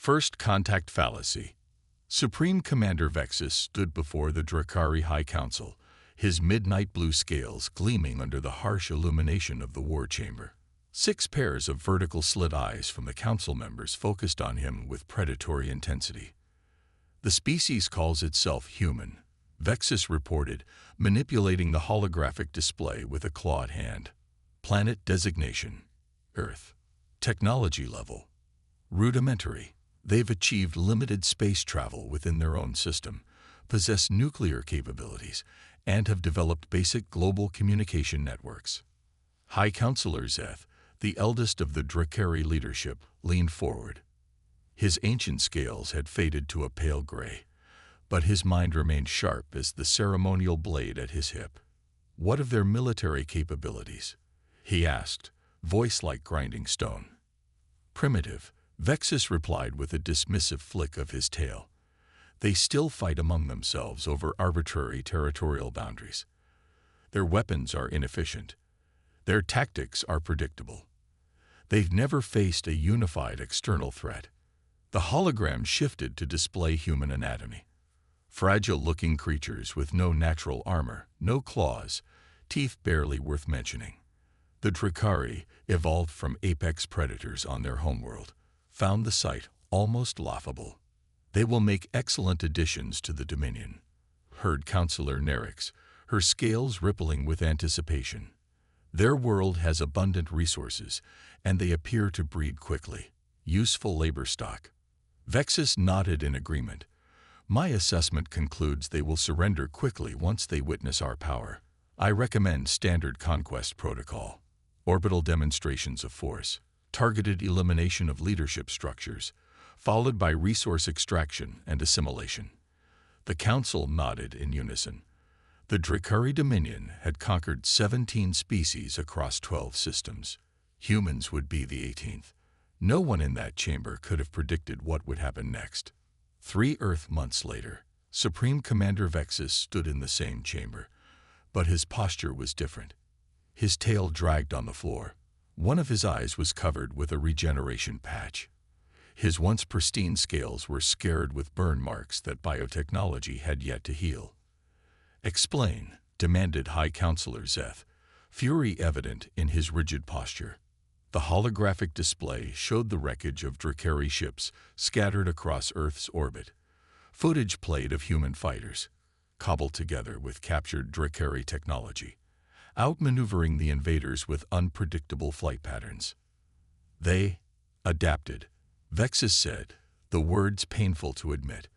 First contact fallacy. Supreme Commander Vexus stood before the Drakari High Council, his midnight blue scales gleaming under the harsh illumination of the war chamber. 6 pairs of vertical slit eyes from the council members focused on him with predatory intensity. The species calls itself human, Vexus reported, manipulating the holographic display with a clawed hand. Planet designation: Earth. Technology level: rudimentary. They've achieved limited space travel within their own system, possess nuclear capabilities, and have developed basic global communication networks. High Counselor Zeth, the eldest of the Drakari leadership, leaned forward. His ancient scales had faded to a pale gray, but his mind remained sharp as the ceremonial blade at his hip. "What of their military capabilities?" he asked, voice like grinding stone. "Primitive," Vexus replied with a dismissive flick of his tail. "They still fight among themselves over arbitrary territorial boundaries. Their weapons are inefficient. Their tactics are predictable. They've never faced a unified external threat." The hologram shifted to display human anatomy. Fragile-looking creatures with no natural armor, no claws, teeth barely worth mentioning. The Drakari, evolved from apex predators on their homeworld, found the sight almost laughable. "They will make excellent additions to the Dominion," heard Counselor Nerix, her scales rippling with anticipation. "Their world has abundant resources, and they appear to breed quickly. Useful labor stock." Vexus nodded in agreement. "My assessment concludes they will surrender quickly once they witness our power. I recommend standard conquest protocol: orbital demonstrations of force, targeted elimination of leadership structures, followed by resource extraction and assimilation." The council nodded in unison. The Drakari Dominion had conquered 17 species across 12 systems. Humans would be the 18th. No one in that chamber could have predicted what would happen next. 3 Earth months later, Supreme Commander Vexus stood in the same chamber, but his posture was different. His tail dragged on the floor. One of his eyes was covered with a regeneration patch. His once pristine scales were scarred with burn marks that biotechnology had yet to heal. "Explain," demanded High Counselor Zeth, fury evident in his rigid posture. The holographic display showed the wreckage of Drakari ships scattered across Earth's orbit. Footage played of human fighters, cobbled together with captured Drakari technology, outmaneuvering the invaders with unpredictable flight patterns. "They adapted," Vexus said, the words painful to admit.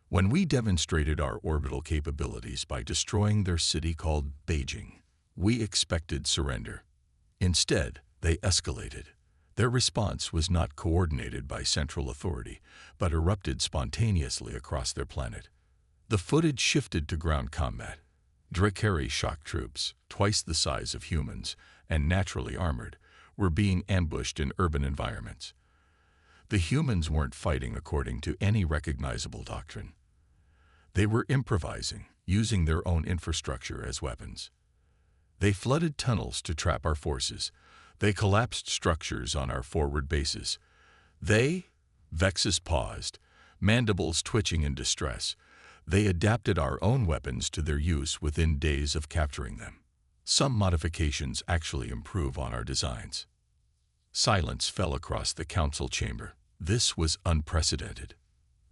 "When we demonstrated our orbital capabilities by destroying their city called Beijing, we expected surrender. Instead, they escalated. Their response was not coordinated by central authority, but erupted spontaneously across their planet." The footage shifted to ground combat. Drakari shock troops, twice the size of humans and naturally armored, were being ambushed in urban environments. The humans weren't fighting according to any recognizable doctrine. They were improvising, using their own infrastructure as weapons. "They flooded tunnels to trap our forces. They collapsed structures on our forward bases. Vexus paused, mandibles twitching in distress. "They adapted our own weapons to their use within days of capturing them. Some modifications actually improve on our designs." Silence fell across the council chamber. This was unprecedented.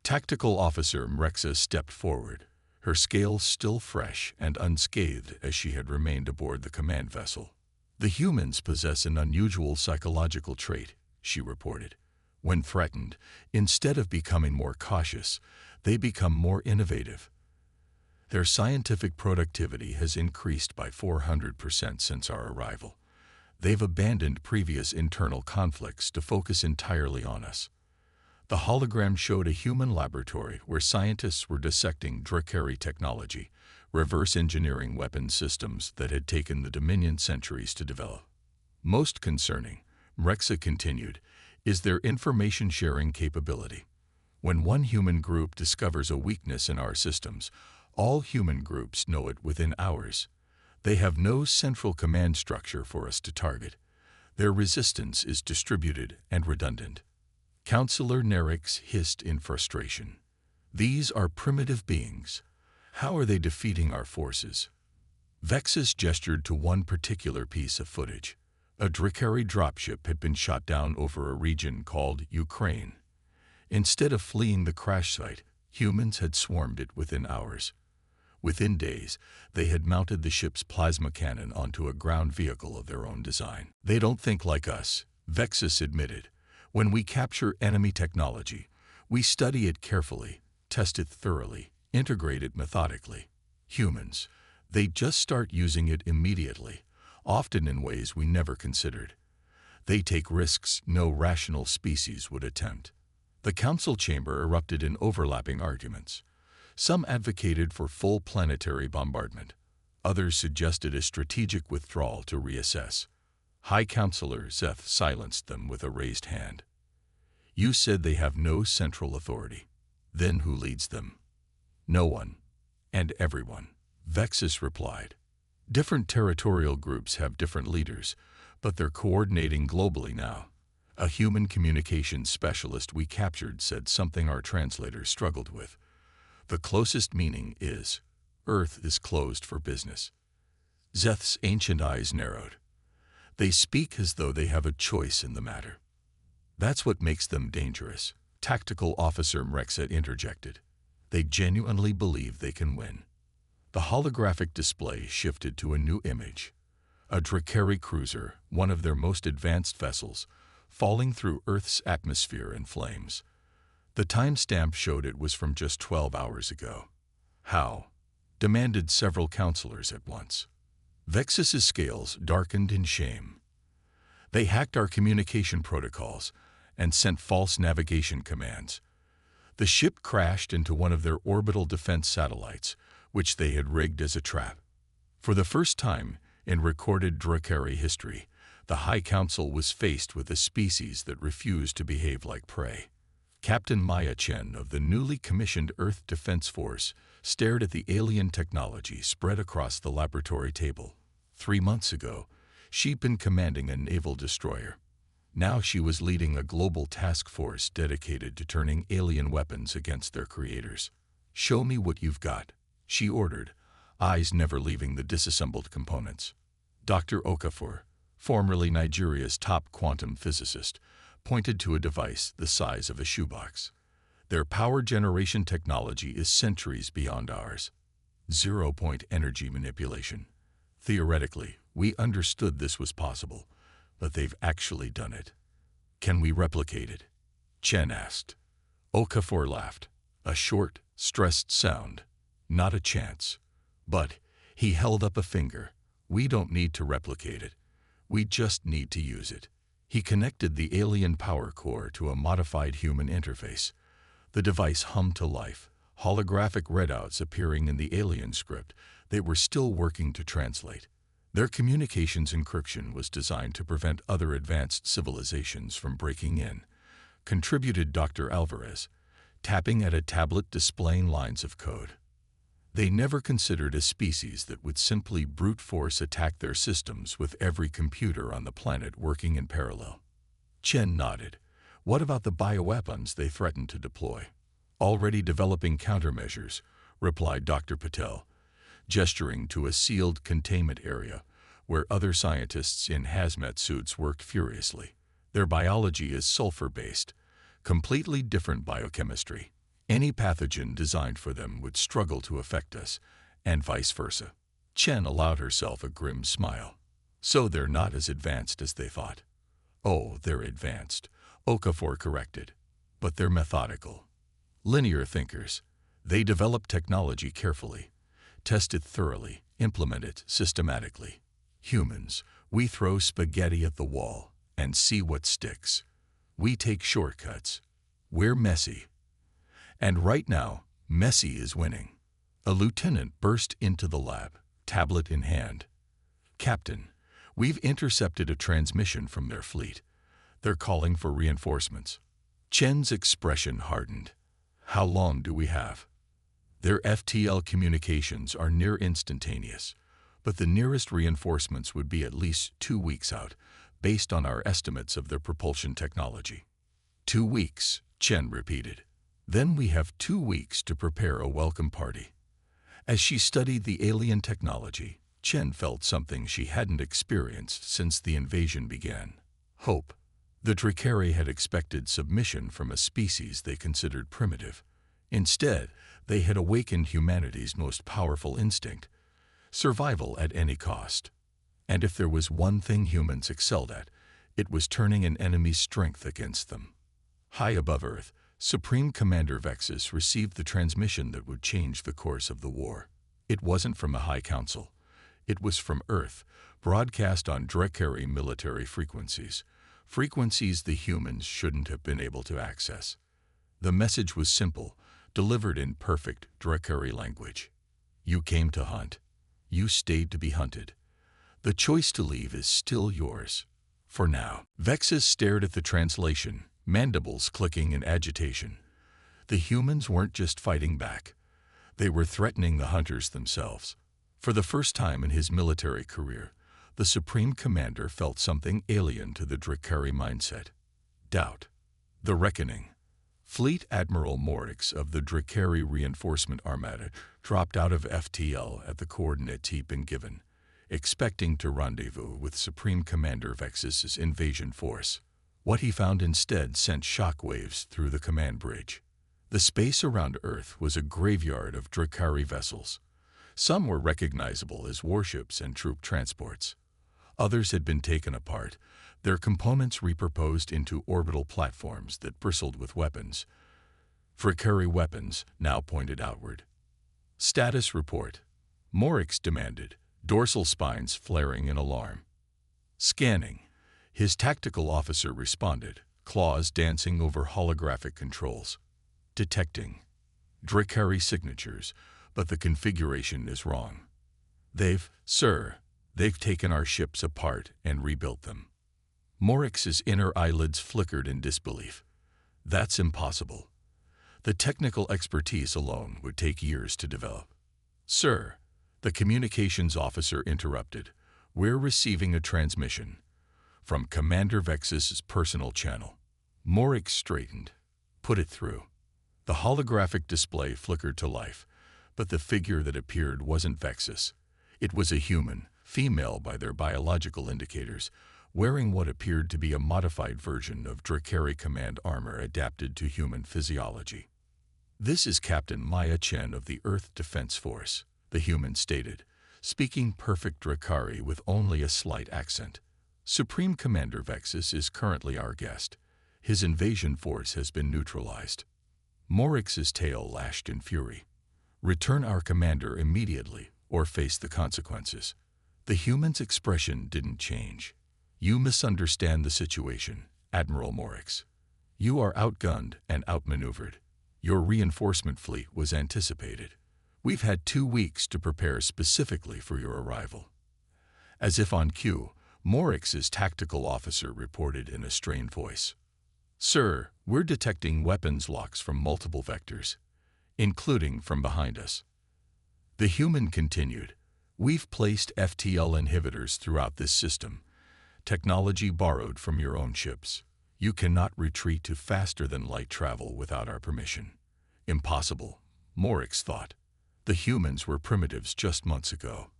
Tactical Officer Mrexa stepped forward, her scales still fresh and unscathed as she had remained aboard the command vessel. "The humans possess an unusual psychological trait," she reported. "When threatened, instead of becoming more cautious, they become more innovative. Their scientific productivity has increased by 400% since our arrival. They've abandoned previous internal conflicts to focus entirely on us." The hologram showed a human laboratory where scientists were dissecting Drakari technology, reverse engineering weapon systems that had taken the Dominion centuries to develop. "Most concerning," Mrexa continued, "is their information-sharing capability. When one human group discovers a weakness in our systems, all human groups know it within hours. They have no central command structure for us to target. Their resistance is distributed and redundant." Counselor Nerix hissed in frustration. These are primitive beings. How are they defeating our forces? Vexus gestured to one particular piece of footage. A Drakari dropship had been shot down over a region called Ukraine. Instead of fleeing the crash site, humans had swarmed it within hours. Within days, they had mounted the ship's plasma cannon onto a ground vehicle of their own design. They don't think like us, Vexus admitted. When we capture enemy technology, we study it carefully, test it thoroughly, integrate it methodically. Humans, they just start using it immediately, often in ways we never considered. They take risks no rational species would attempt. The council chamber erupted in overlapping arguments. Some advocated for full planetary bombardment. Others suggested a strategic withdrawal to reassess. High Counselor Zeth silenced them with a raised hand. You said they have no central authority. Then who leads them? No one. And everyone. Vexus replied. Different territorial groups have different leaders, but they're coordinating globally now. A human communications specialist we captured said something our translators struggled with. The closest meaning is, Earth is closed for business. Zeth's ancient eyes narrowed. They speak as though they have a choice in the matter. That's what makes them dangerous, Tactical Officer Mrexa interjected. They genuinely believe they can win. The holographic display shifted to a new image. A Drakari cruiser, one of their most advanced vessels, falling through Earth's atmosphere in flames. The timestamp showed it was from just 12 hours ago. How? Demanded several counselors at once. Vexus's scales darkened in shame. They hacked our communication protocols and sent false navigation commands. The ship crashed into one of their orbital defense satellites, which they had rigged as a trap. For the first time in recorded Drakari history, the High Council was faced with a species that refused to behave like prey. Captain Maya Chen of the newly commissioned Earth Defense Force stared at the alien technology spread across the laboratory table. 3 months ago, she'd been commanding a naval destroyer. Now she was leading a global task force dedicated to turning alien weapons against their creators. Show me what you've got, she ordered, eyes never leaving the disassembled components. Dr. Okafor, formerly Nigeria's top quantum physicist, pointed to a device the size of a shoebox. Their power generation technology is centuries beyond ours. 0-point energy manipulation. Theoretically, we understood this was possible, but they've actually done it. Can we replicate it? Chen asked. Okafor laughed. A short, stressed sound. Not a chance. But he held up a finger. We don't need to replicate it. We just need to use it. He connected the alien power core to a modified human interface. The device hummed to life, holographic readouts appearing in the alien script they were still working to translate. Their communications encryption was designed to prevent other advanced civilizations from breaking in, contributed Dr. Alvarez, tapping at a tablet displaying lines of code. They never considered a species that would simply brute force attack their systems with every computer on the planet working in parallel. Chen nodded. What about the bioweapons they threatened to deploy? Already developing countermeasures, replied Dr. Patel, gesturing to a sealed containment area where other scientists in hazmat suits worked furiously. Their biology is sulfur-based, completely different biochemistry. Any pathogen designed for them would struggle to affect us, and vice versa. Chen allowed herself a grim smile. So they're not as advanced as they thought. Oh, they're advanced, Okafor corrected. But they're methodical. Linear thinkers. They develop technology carefully, test it thoroughly, implement it systematically. Humans, we throw spaghetti at the wall and see what sticks. We take shortcuts. We're messy. And right now, Messi is winning. A lieutenant burst into the lab, tablet in hand. Captain, we've intercepted a transmission from their fleet. They're calling for reinforcements. Chen's expression hardened. How long do we have? Their FTL communications are near instantaneous, but the nearest reinforcements would be at least 2 weeks out, based on our estimates of their propulsion technology. 2 weeks, Chen repeated. Then we have 2 weeks to prepare a welcome party. As she studied the alien technology, Chen felt something she hadn't experienced since the invasion began. Hope. The Drakari had expected submission from a species they considered primitive. Instead, they had awakened humanity's most powerful instinct: survival at any cost. And if there was one thing humans excelled at, it was turning an enemy's strength against them. High above Earth, Supreme Commander Vexus received the transmission that would change the course of the war. It wasn't from a high council. It was from Earth, broadcast on Drakari military frequencies the humans shouldn't have been able to access. The message was simple, delivered in perfect Drakari language. You came to hunt. You stayed to be hunted. The choice to leave is still yours. For now. Vexus stared at the translation, mandibles clicking in agitation. The humans weren't just fighting back. They were threatening the hunters themselves. For the first time in his military career, the Supreme Commander felt something alien to the Drakari mindset. Doubt. The reckoning. Fleet Admiral Morix of the Drakari Reinforcement Armada dropped out of FTL at the coordinates he'd been given, expecting to rendezvous with Supreme Commander Vexus's invasion force. What he found instead sent shockwaves through the command bridge. The space around Earth was a graveyard of Drakari vessels. Some were recognizable as warships and troop transports. Others had been taken apart, their components repurposed into orbital platforms that bristled with weapons. Drakari weapons now pointed outward. Status report. Morix demanded, dorsal spines flaring in alarm. Scanning. His tactical officer responded, claws dancing over holographic controls. Detecting. Drakari signatures, but the configuration is wrong. They've taken our ships apart and rebuilt them. Morix's inner eyelids flickered in disbelief. That's impossible. The technical expertise alone would take years to develop. Sir, the communications officer interrupted. We're receiving a transmission from Commander Vexus's personal channel. Morix straightened. Put it through. The holographic display flickered to life, but the figure that appeared wasn't Vexus. It was a human, female by their biological indicators, wearing what appeared to be a modified version of Drakari command armor adapted to human physiology. This is Captain Maya Chen of the Earth Defense Force, the human stated, speaking perfect Drakari with only a slight accent. Supreme Commander Vexus is currently our guest. His invasion force has been neutralized. Morix's tail lashed in fury. Return our commander immediately, or face the consequences. The human's expression didn't change. You misunderstand the situation, Admiral Morix. You are outgunned and outmaneuvered. Your reinforcement fleet was anticipated. We've had 2 weeks to prepare specifically for your arrival. As if on cue, Morix's tactical officer reported in a strained voice. Sir, we're detecting weapons locks from multiple vectors, including from behind us. The human continued. We've placed FTL inhibitors throughout this system, technology borrowed from your own ships. You cannot retreat to faster-than-light travel without our permission. Impossible, Morix thought. The humans were primitives just months ago.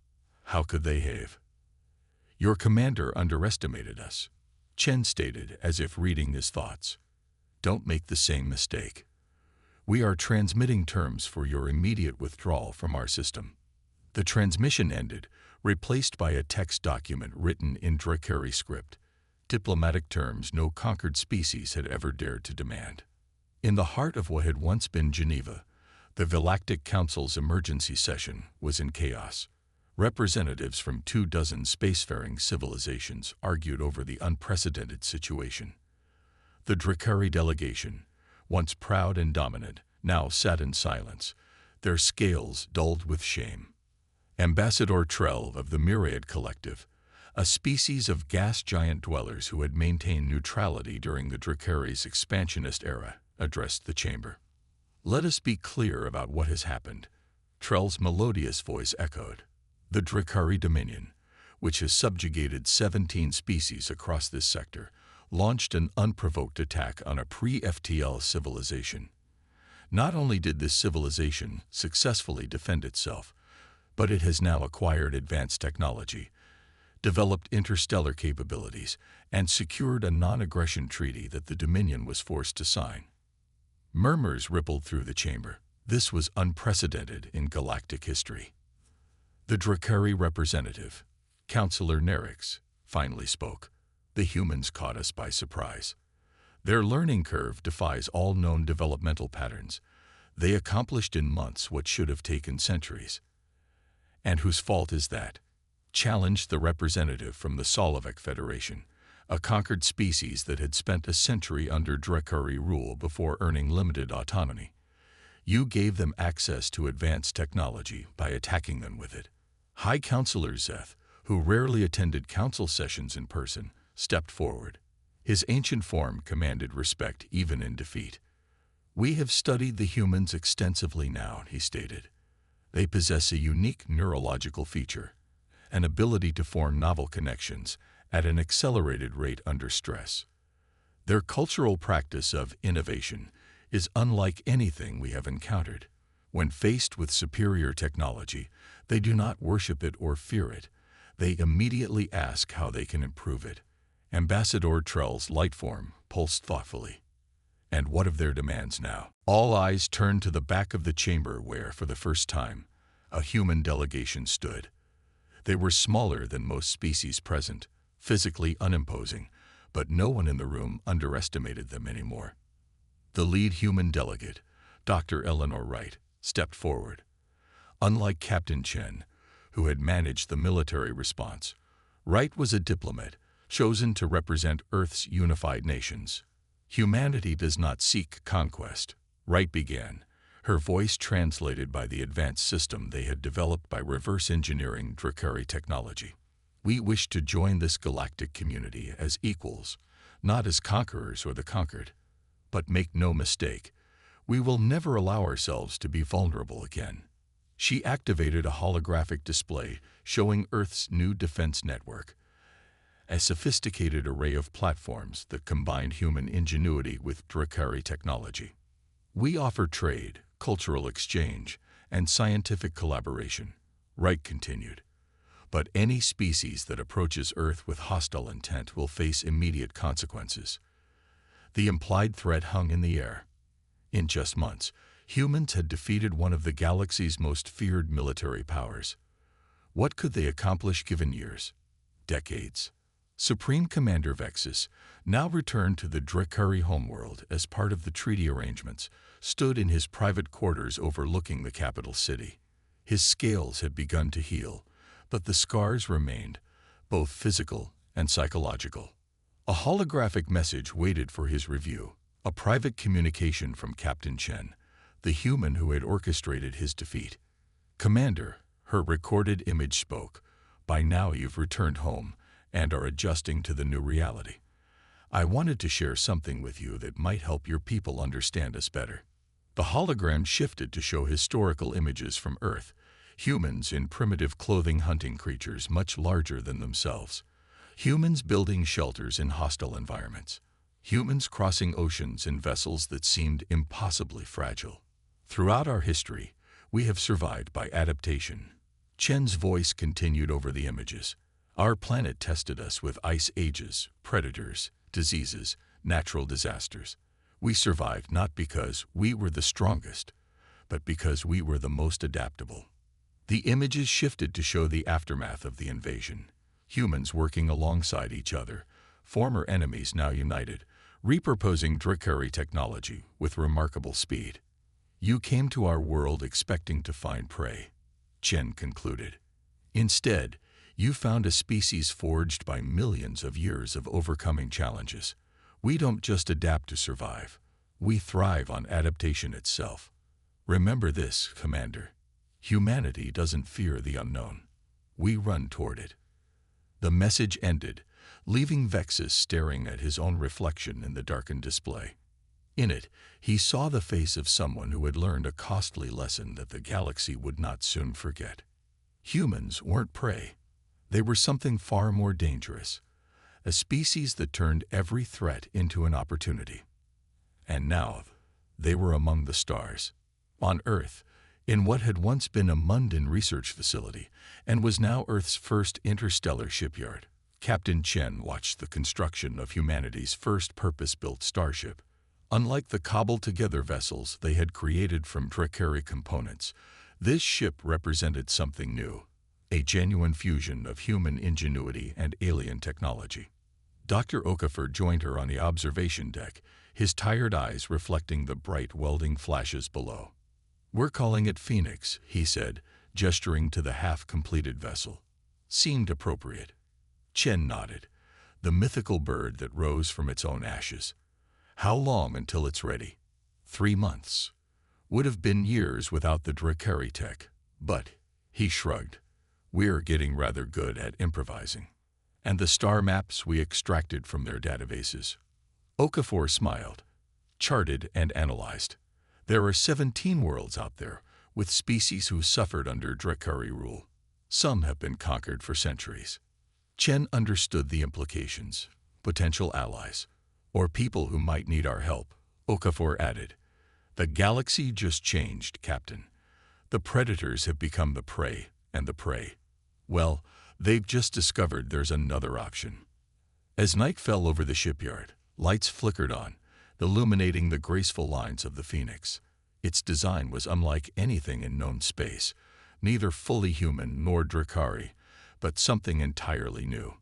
How could they have? Your commander underestimated us, Chen stated as if reading his thoughts. Don't make the same mistake. We are transmitting terms for your immediate withdrawal from our system. The transmission ended, replaced by a text document written in Drakari script, diplomatic terms no conquered species had ever dared to demand. In the heart of what had once been Geneva, the Galactic Council's emergency session was in chaos. Representatives from 24 spacefaring civilizations argued over the unprecedented situation. The Drakari delegation, once proud and dominant, now sat in silence, their scales dulled with shame. Ambassador Trell of the Myriad Collective, a species of gas giant dwellers who had maintained neutrality during the Drakari's expansionist era, addressed the chamber. Let us be clear about what has happened. Trell's melodious voice echoed. The Drakari Dominion, which has subjugated 17 species across this sector, launched an unprovoked attack on a pre-FTL civilization. Not only did this civilization successfully defend itself, but it has now acquired advanced technology, developed interstellar capabilities, and secured a non-aggression treaty that the Dominion was forced to sign. Murmurs rippled through the chamber. This was unprecedented in galactic history. The Drakari representative, Counselor Nerix, finally spoke. The humans caught us by surprise. Their learning curve defies all known developmental patterns. They accomplished in months what should have taken centuries. And whose fault is that? Challenged the representative from the Solovek Federation, a conquered species that had spent a century under Drakari rule before earning limited autonomy. You gave them access to advanced technology by attacking them with it. High Counselor Zeth, who rarely attended council sessions in person, stepped forward. His ancient form commanded respect even in defeat. We have studied the humans extensively now, he stated. They possess a unique neurological feature, an ability to form novel connections at an accelerated rate under stress. Their cultural practice of innovation is unlike anything we have encountered. When faced with superior technology, they do not worship it or fear it. They immediately ask how they can improve it. Ambassador Trell's light form pulsed thoughtfully. And what of their demands now? All eyes turned to the back of the chamber where, for the first time, a human delegation stood. They were smaller than most species present, physically unimposing, but no one in the room underestimated them anymore. The lead human delegate, Dr. Eleanor Wright, stepped forward. Unlike Captain Chen, who had managed the military response, Wright was a diplomat, chosen to represent Earth's unified nations. Humanity does not seek conquest, Wright began, her voice translated by the advanced system they had developed by reverse engineering Drakari technology. We wish to join this galactic community as equals, not as conquerors or the conquered. But make no mistake, we will never allow ourselves to be vulnerable again. She activated a holographic display showing Earth's new defense network, a sophisticated array of platforms that combined human ingenuity with Drakari technology. We offer trade, cultural exchange, and scientific collaboration, Wright continued. But any species that approaches Earth with hostile intent will face immediate consequences. The implied threat hung in the air. In just months, humans had defeated one of the galaxy's most feared military powers. What could they accomplish given years? Decades. Supreme Commander Vexus, now returned to the Drakari homeworld as part of the treaty arrangements, stood in his private quarters overlooking the capital city. His scales had begun to heal, but the scars remained, both physical and psychological. A holographic message waited for his review, a private communication from Captain Chen, the human who had orchestrated his defeat. Commander, her recorded image spoke. By now you've returned home and are adjusting to the new reality. I wanted to share something with you that might help your people understand us better. The hologram shifted to show historical images from Earth, humans in primitive clothing hunting creatures much larger than themselves. Humans building shelters in hostile environments. Humans crossing oceans in vessels that seemed impossibly fragile. Throughout our history, we have survived by adaptation. Chen's voice continued over the images. Our planet tested us with ice ages, predators, diseases, natural disasters. We survived not because we were the strongest, but because we were the most adaptable. The images shifted to show the aftermath of the invasion. Humans working alongside each other, former enemies now united, repurposing Drakari technology with remarkable speed. You came to our world expecting to find prey, Chen concluded. Instead, you found a species forged by millions of years of overcoming challenges. We don't just adapt to survive. We thrive on adaptation itself. Remember this, Commander. Humanity doesn't fear the unknown. We run toward it. The message ended, leaving Vexus staring at his own reflection in the darkened display. In it, he saw the face of someone who had learned a costly lesson that the galaxy would not soon forget. Humans weren't prey. They were something far more dangerous, a species that turned every threat into an opportunity. And now, they were among the stars. On Earth, in what had once been a mundane research facility and was now Earth's first interstellar shipyard, Captain Chen watched the construction of humanity's first purpose-built starship. Unlike the cobbled-together vessels they had created from Drakari components, this ship represented something new, a genuine fusion of human ingenuity and alien technology. Dr. Okafor joined her on the observation deck, his tired eyes reflecting the bright welding flashes below. "We're calling it Phoenix," he said, gesturing to the half-completed vessel. "Seemed appropriate." Chen nodded. The mythical bird that rose from its own ashes. How long until it's ready? 3 months. Would have been years without the Drakari tech. But, he shrugged, we're getting rather good at improvising. And the star maps we extracted from their databases. Okafor smiled. Charted and analyzed. There are 17 worlds out there, with species who suffered under Drakari rule. Some have been conquered for centuries. Chen understood the implications. Potential allies, or people who might need our help, Okafor added. The galaxy just changed, Captain. The predators have become the prey, and the prey, well, they've just discovered there's another option. As night fell over the shipyard, lights flickered on, illuminating the graceful lines of the Phoenix. Its design was unlike anything in known space, neither fully human nor Drakari, but something entirely new.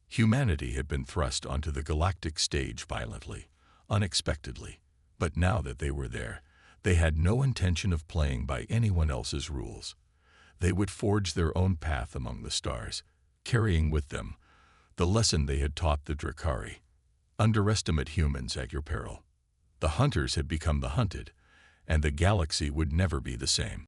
Humanity had been thrust onto the galactic stage violently, unexpectedly, but now that they were there, they had no intention of playing by anyone else's rules. They would forge their own path among the stars, carrying with them the lesson they had taught the Drakari. Underestimate humans at your peril. The hunters had become the hunted, and the galaxy would never be the same.